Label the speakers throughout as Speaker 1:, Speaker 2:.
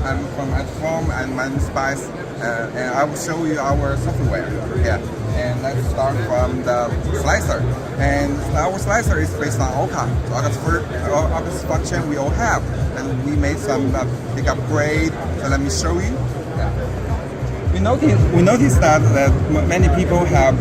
Speaker 1: I'm from Atomform and my name is Spice, and I will show you our software. Yeah, and let's start from the slicer. And our slicer is based on Orca. So Orca's function we all have, and we made some big upgrade. So let me show you. Yeah. We noticed that many people have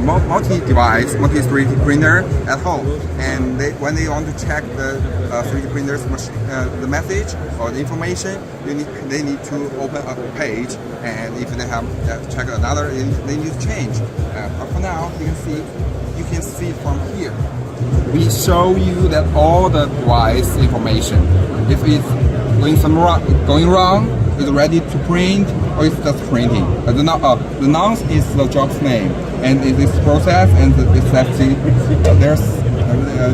Speaker 1: multi-device, multi-3D printer at home, and when they want to check the 3D printer's the message or the information, they need to open a page, and if they have to check another, they need to change. But for now, you can see it from here. We show you that all the device information. If it's going wrong, it's ready to print, or it's just printing. The nonce is the job's name, and it is processed, and it's actually there's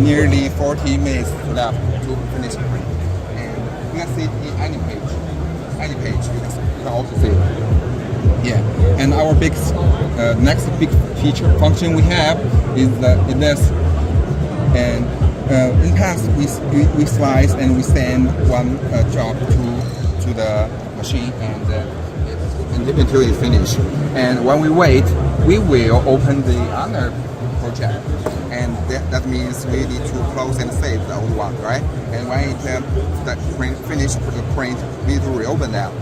Speaker 1: nearly 40 minutes left to finish the print. And you can see it in any page. You can also see it. Yeah, and our next big feature function we have is this. And in the past, we slice and we send one job to the machine and until it's finished. And when we wait, we will open the other project, and that means we need to close and save the old one, right? And when it finish the print, we need to reopen that,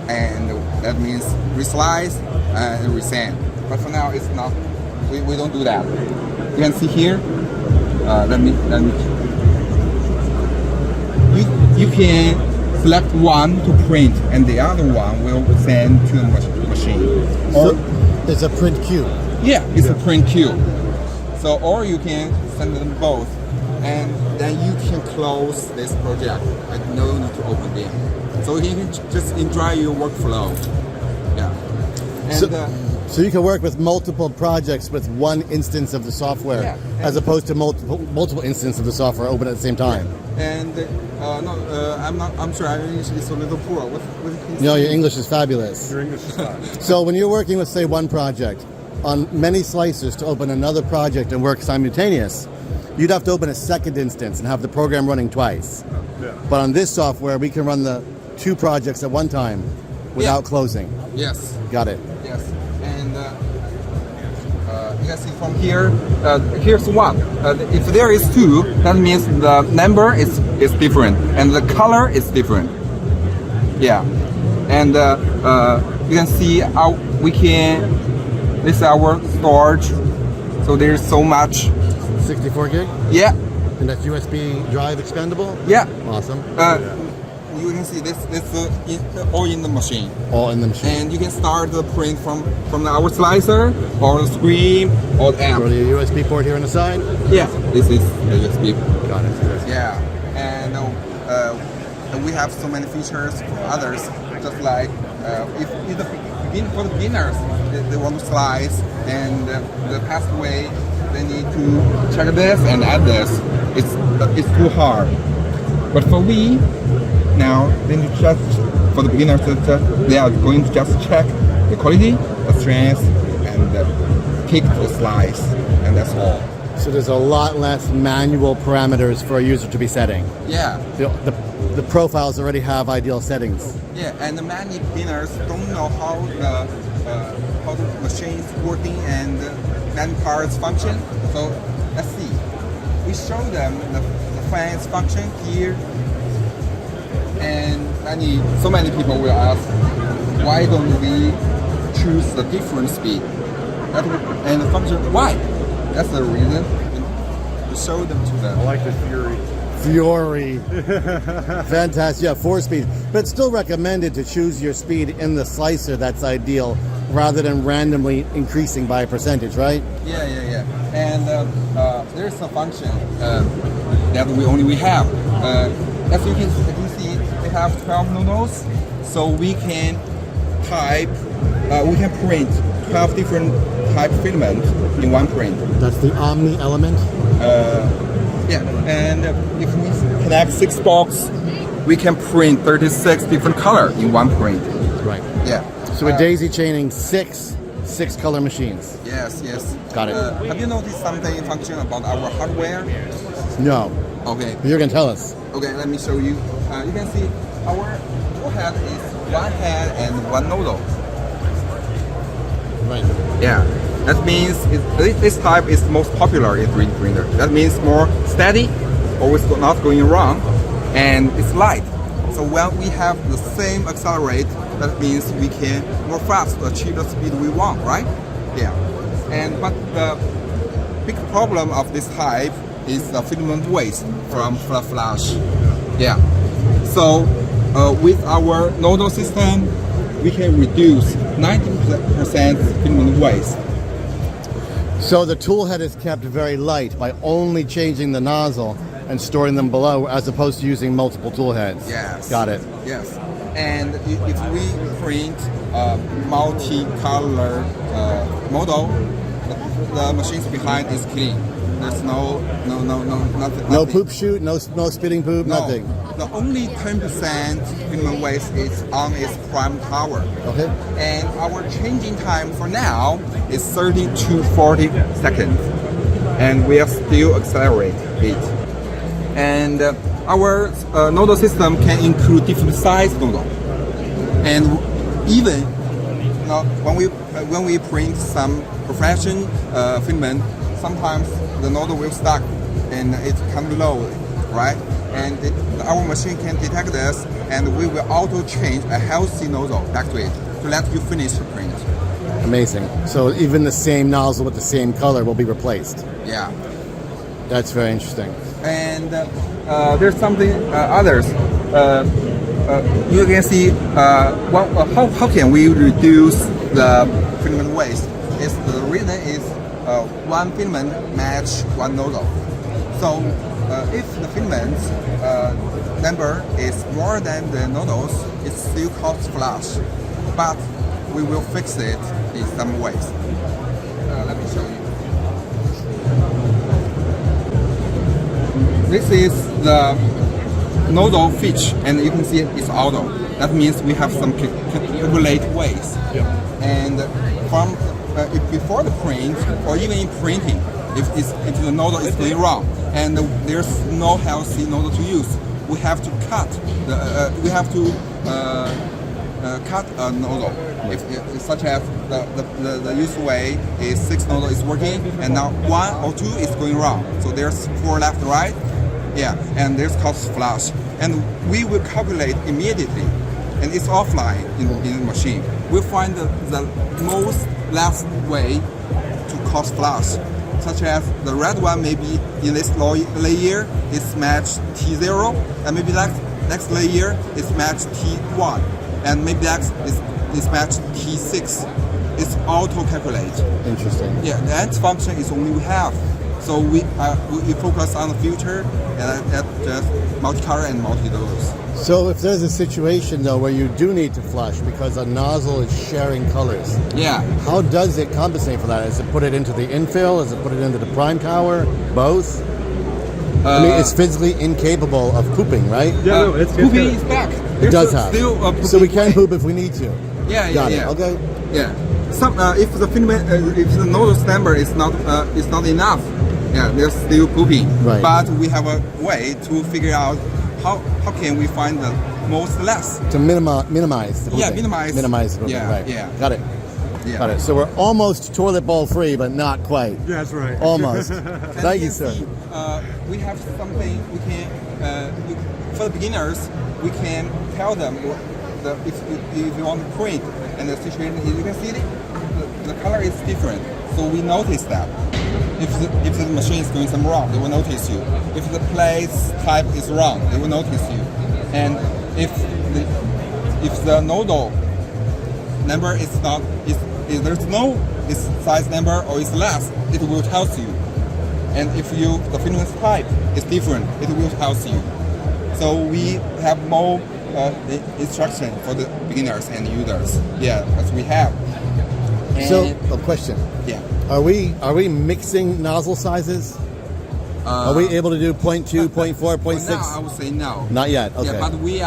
Speaker 1: and that means reslice and resend. But for now, it's not. We don't do that. You can see here. Let me. You can select one to print, and the other one will send to the machine. Or
Speaker 2: it's a print queue.
Speaker 1: Yeah, it's a print queue. So, or you can send them both, and then you can close this project and no need to open them. So you can just enjoy your workflow. Yeah. And,
Speaker 2: so you can work with multiple projects with one instance of the software,
Speaker 1: yeah,
Speaker 2: as opposed to multiple instances of the software open at the same time.
Speaker 1: And I'm sure our English is a little poor. What
Speaker 2: No, your English is fabulous.
Speaker 3: Your English is fine.
Speaker 2: So when you're working with, say, one project, on many slicers to open another project and work simultaneous, you'd have to open a second instance and have the program running twice.
Speaker 3: Yeah.
Speaker 2: But on this software, we can run the two projects at one time without closing.
Speaker 1: Yes.
Speaker 2: Got it.
Speaker 1: Yes. And you can see from here, here's one. If there is two, that means the number is different and the color is different. Yeah. And you can see this is our storage. So there's so much.
Speaker 2: 64 gig?
Speaker 1: Yeah.
Speaker 2: And that's USB drive expandable?
Speaker 1: Yeah.
Speaker 2: Awesome.
Speaker 1: You can see this all in the machine.
Speaker 2: All in the machine.
Speaker 1: And you can start the print from our slicer or the screen or the amp.
Speaker 2: Or the USB port here on the side?
Speaker 1: Yeah, this is the USB.
Speaker 2: Got it.
Speaker 1: Yeah, and we have so many features for others. Just like for the beginners, they want to slice, and the fast way they need to check this and add this. It's too hard. But for we, now they need just for the beginners, they are going to just check the quality, the strength, and pick the slice, and that's all.
Speaker 2: So there's a lot less manual parameters for a user to be setting.
Speaker 1: Yeah.
Speaker 2: The profiles already have ideal settings.
Speaker 1: Yeah, and many beginners don't know how the machine is working and many parts function. So let's see. We show them the fans function here, and so many people will ask, why don't we choose the different speed? And the function, why? That's the reason. We show them to them.
Speaker 3: I like the Fury.
Speaker 2: Fantastic. Yeah, 4-speed. But it's still recommended to choose your speed in the slicer that's ideal, rather than randomly increasing by a percentage, right?
Speaker 1: Yeah. And there's a function that we have. As you can see, we have 12 noodles, so we can print 12 different type filament in one print.
Speaker 2: That's the Omni element?
Speaker 1: Yeah, and if we connect 6 boxes, we can print 36 different color in one print.
Speaker 2: Right.
Speaker 1: Yeah.
Speaker 2: So we're daisy chaining six color machines.
Speaker 1: Yes.
Speaker 2: Got it.
Speaker 1: Have you noticed something function about our hardware?
Speaker 2: No.
Speaker 1: Okay.
Speaker 2: You're going to tell us.
Speaker 1: Okay, let me show you. You can see our tool head is one head and one nozzle.
Speaker 2: Right.
Speaker 1: Yeah, that means this type is most popular in 3D printer. That means more steady, always not going wrong, and it's light. So when we have the same accelerate, that means we can more fast achieve the speed we want, right? Yeah. But the big problem of this type is the filament waste from flash. Yeah. So with our nozzle system, we can reduce 90% filament waste.
Speaker 2: So the tool head is kept very light by only changing the nozzle and storing them below, as opposed to using multiple tool heads.
Speaker 1: Yes.
Speaker 2: Got it.
Speaker 1: Yes. And if we print a multi-color model, the machines behind is clean. There's nothing.
Speaker 2: No poop shoot, no spitting poop,
Speaker 1: No.
Speaker 2: nothing.
Speaker 1: The only 10% filament waste is on its prime tower.
Speaker 2: Okay.
Speaker 1: And our changing time for now is 30 to 40 seconds. And we are still accelerate it. And our nozzle system can include different size nozzle. And even when we print some profession filament, sometimes the nozzle will stuck and it comes low, right? And our machine can detect this, and we will auto change a healthy nozzle back to it to let you finish the print.
Speaker 2: Amazing. So even the same nozzle with the same color will be replaced.
Speaker 1: Yeah.
Speaker 2: That's very interesting.
Speaker 1: And there's something others. You can see how can we reduce the filament waste? The reason is one filament match one nozzle. So if the filament number is more than the nozzles, it still causes flash. But we will fix it in some ways. Let me show you. This is the nozzle pitch, and you can see it's auto. That means we have some calculate ways.
Speaker 2: Yeah.
Speaker 1: And from before the print, or even in printing, if the nozzle is going wrong and there's no healthy nozzle to use, we have to cut cut a nozzle. Such as the used way is 6 nozzle is working, and now 1 or 2 is going wrong. So there's 4 left, right? Yeah, and there's cause flash, and we will calculate immediately, and it's offline in the machine. We'll find the most last way to cause flash, such as the red one maybe in this layer is matched T0, and maybe next layer is matched T1, and maybe next is matched T6. It's auto calculate.
Speaker 2: Interesting.
Speaker 1: Yeah, the end function is only we have. So we focus on the future and just multi-color and multi-dose.
Speaker 2: So if there's a situation though where you do need to flush because a nozzle is sharing colors,
Speaker 1: Yeah.
Speaker 2: how does it compensate for that? Is it put it into the infill? Is it put it into the prime tower? Both? I mean, it's physically incapable of pooping, right?
Speaker 3: Yeah, no, it's
Speaker 1: pooping
Speaker 3: good.
Speaker 1: is back.
Speaker 2: It does have.
Speaker 1: Still a pooping
Speaker 2: So we can
Speaker 1: way.
Speaker 2: poop if we need to.
Speaker 1: Yeah,
Speaker 2: Got
Speaker 1: yeah.
Speaker 2: it. Okay.
Speaker 1: Yeah. Some if the filament if the nozzle number is not enough, yeah, there's still pooping.
Speaker 2: Right.
Speaker 1: But we have a way to figure out how can we find the most less.
Speaker 2: To minimize the pooping.
Speaker 1: Yeah, minimize.
Speaker 2: Minimize the pooping,
Speaker 1: Yeah,
Speaker 2: right.
Speaker 1: yeah.
Speaker 2: Got it.
Speaker 1: Yeah.
Speaker 2: Got it. So we're almost toilet bowl free, but not quite.
Speaker 3: Yeah, that's right.
Speaker 2: Almost.
Speaker 1: And
Speaker 2: Thank you,
Speaker 1: can
Speaker 2: sir.
Speaker 1: see, we have something we can for the beginners. We can tell them if you want to print and the situation is, you can see the color is different. So we notice that. If the machine is doing some wrong, they will notice you. If the place type is wrong, they will notice you. And if the nozzle number is not if there's no this size number or is less, it will tell you. And if the filament type is different, it will tell you. So we have more instruction for the beginners and users. Yeah, as we have.
Speaker 2: So,
Speaker 1: And-
Speaker 2: a question.
Speaker 1: yeah.
Speaker 2: Are we mixing nozzle sizes? Are we able to do 0.2, 0.4, 0.6?
Speaker 1: For now, I would say no.
Speaker 2: Not yet. Okay.
Speaker 1: Yeah, but we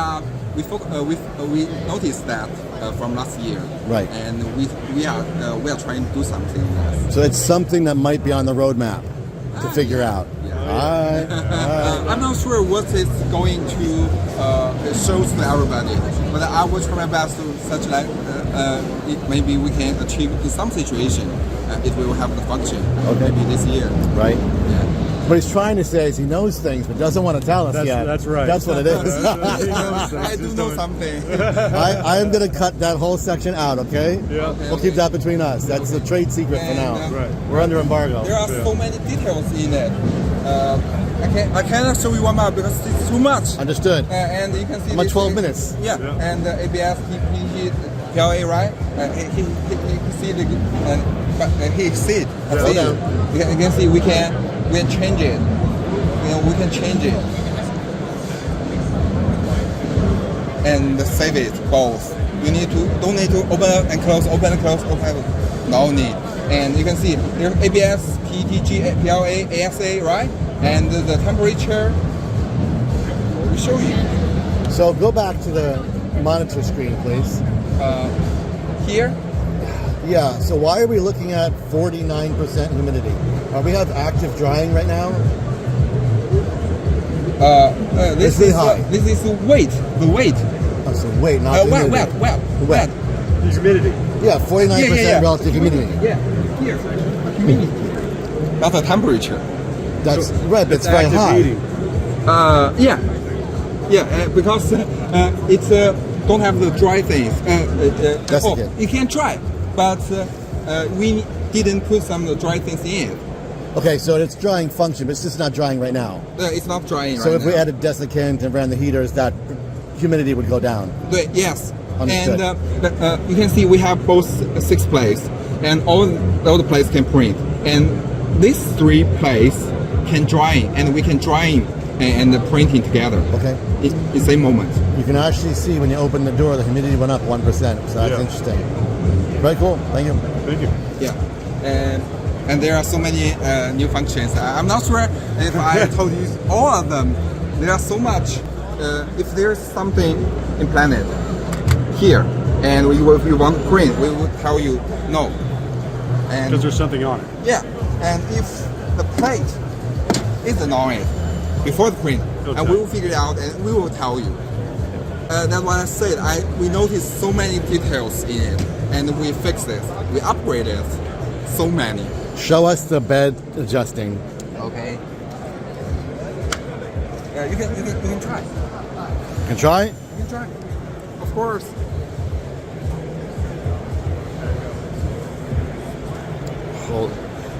Speaker 1: noticed that from last year.
Speaker 2: Right.
Speaker 1: And we are trying to do something.
Speaker 2: So it's something that might be on the roadmap to figure out.
Speaker 1: Yeah.
Speaker 2: All right.
Speaker 1: I'm not sure what it's going to show to everybody, but I will try my best to such like maybe we can achieve in some situation. It will have the function.
Speaker 2: Okay.
Speaker 1: Maybe this year.
Speaker 2: Right.
Speaker 1: Yeah.
Speaker 2: What he's trying to say is he knows things, but doesn't want to tell us yet.
Speaker 3: That's right.
Speaker 2: That's what it is.
Speaker 1: I do know something.
Speaker 2: I am going to cut that whole section out, okay?
Speaker 3: Yeah.
Speaker 2: We'll keep that between us. That's a trade secret for now.
Speaker 3: Right.
Speaker 2: We're under embargo.
Speaker 1: There are so many details in it. I cannot show you one more because it's too much.
Speaker 2: Understood.
Speaker 1: And you can see.
Speaker 2: I'm at
Speaker 1: this
Speaker 2: 12
Speaker 1: is-
Speaker 2: minutes.
Speaker 1: Yeah. And ABS, he PLA, right? He see the, but he see it.
Speaker 2: Hold on.
Speaker 1: You can see we can change it. We can change it. And save it both. You don't need to open and close, open and close, open. No need. And you can see there's ABS, PTG, PLA, ASA, right? And the temperature. We show you.
Speaker 2: So go back to the monitor screen, please.
Speaker 1: Here.
Speaker 2: Yeah, so why are we looking at 49% humidity? We have active drying right now?
Speaker 1: This
Speaker 2: It's
Speaker 1: is
Speaker 2: high.
Speaker 1: this is the weight. The weight.
Speaker 2: Oh, so wait, not humidity.
Speaker 1: Wet.
Speaker 3: Humidity.
Speaker 2: Yeah, 49% relative humidity.
Speaker 1: Yeah. Here. Humidity. That's the temperature.
Speaker 2: That's right, but it's very
Speaker 3: active
Speaker 2: high.
Speaker 3: heating.
Speaker 1: Yeah, because it's don't have the dry things.
Speaker 2: That's okay.
Speaker 1: You can try, but we didn't put some of the dry things in.
Speaker 2: Okay, so it's drying function, but it's just not drying right now.
Speaker 1: It's not drying
Speaker 2: So
Speaker 1: right
Speaker 2: if we
Speaker 1: now.
Speaker 2: added desiccant and ran the heaters, that humidity would go down.
Speaker 1: Yes.
Speaker 2: Understood.
Speaker 1: And you can see we have both 6 plates, and all the plates can print. And these 3 plates can dry, and we can dry and the printing together.
Speaker 2: Okay.
Speaker 1: In the same moment.
Speaker 2: You can actually see when you open the door, the humidity went up 1%. So that's
Speaker 3: Yeah.
Speaker 2: interesting. Very cool. Thank you.
Speaker 3: Thank you.
Speaker 1: Yeah. And there are so many new functions. I'm not sure if I told you all of them. There are so much. If there's something implanted here, and if you want to print, we will tell you no. And
Speaker 3: Because there's something on it.
Speaker 1: yeah, and if the plate isn't on it before the print,
Speaker 3: Okay.
Speaker 1: and we will figure it out, and we will tell you. That's what I said. We noticed so many details in it, and we fixed it. We upgraded so many.
Speaker 2: Show us the bed adjusting.
Speaker 1: Okay. Yeah, you can try.
Speaker 2: Can try?
Speaker 1: You can try. Of course.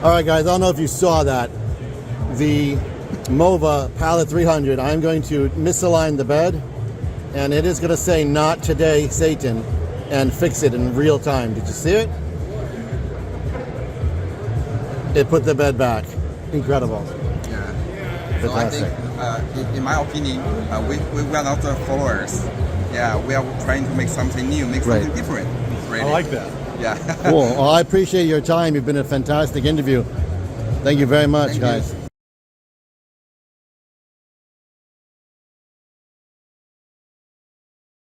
Speaker 2: All right, guys, I don't know if you saw that. The MOVA Pallet 300, I'm going to misalign the bed, and it is going to say, "Not today, Satan," and fix it in real time. Did you see it? It put the bed back. Incredible.
Speaker 1: Yeah. So I
Speaker 2: Fantastic.
Speaker 1: think, in my opinion, we are not the followers. Yeah, we are trying to make something new, make something
Speaker 2: Right.
Speaker 1: different. Really.
Speaker 3: I like that.
Speaker 1: Yeah.
Speaker 2: Cool. Well, I appreciate your time. You've been a fantastic interview. Thank you very much,
Speaker 1: Thank you.
Speaker 2: guys.